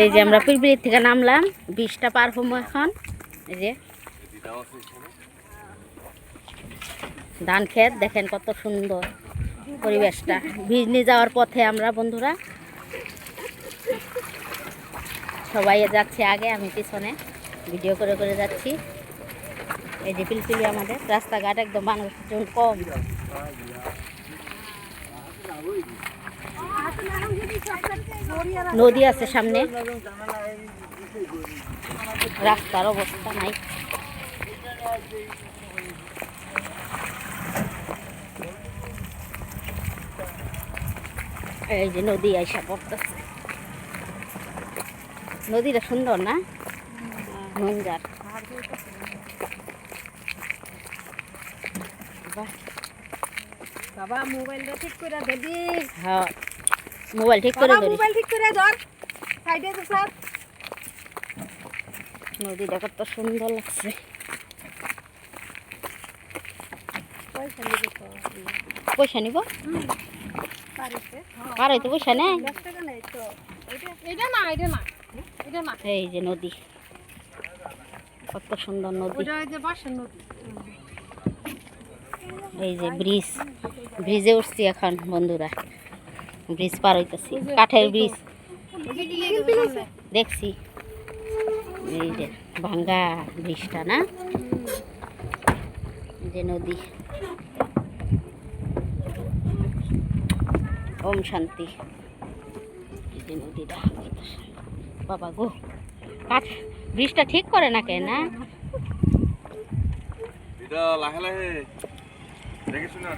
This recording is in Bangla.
এই যে আমরা পিরপির থেকে নামলাম, 20টা পার হবো এখন। এই যে ধান ক্ষেত দেখেন কত সুন্দর পরিবেশটা। ভিজনি যাওয়ার পথে আমরা বন্ধুরা সবাই যাচ্ছে আগে, আমি পিছনে ভিডিও করে করে যাচ্ছি। এই যে পিলপিলি আমাদের রাস্তাঘাট একদম মানুষজন কম। নদী আছে সামনে, রাস্তার অবস্থা নাই। এই যে নদী আইসা পড়তেছে। নদীটা সুন্দর না? মঞ্জার বাবা মোবাইলটা ঠিক করে দিবি। হ্যাঁ মোবাইল ঠিক করে ধরি। মোবাইল ঠিক করে ধর, সাইডে তো স্যার। নদীটা কত সুন্দর লাগছে। পয়সা নিব? আর হয়তো পয়সা নেই। এই যে নদী, কত সুন্দর নদী। এই যে ব্রিজ, ব্রিজে উঠছি এখন বন্ধুরা, ব্রিজ পার হইতেছি, কাঠের ব্রিজ দেখছি। এই যে ভাঙ্গা ব্রিজটা না, এই যে নদী। ওম শান্তি। এই যে নদীটা, বাবা গো, কাঠ ব্রিজটা ঠিক করে না কেন? না এটা লাহে লাহে দেখে শুনে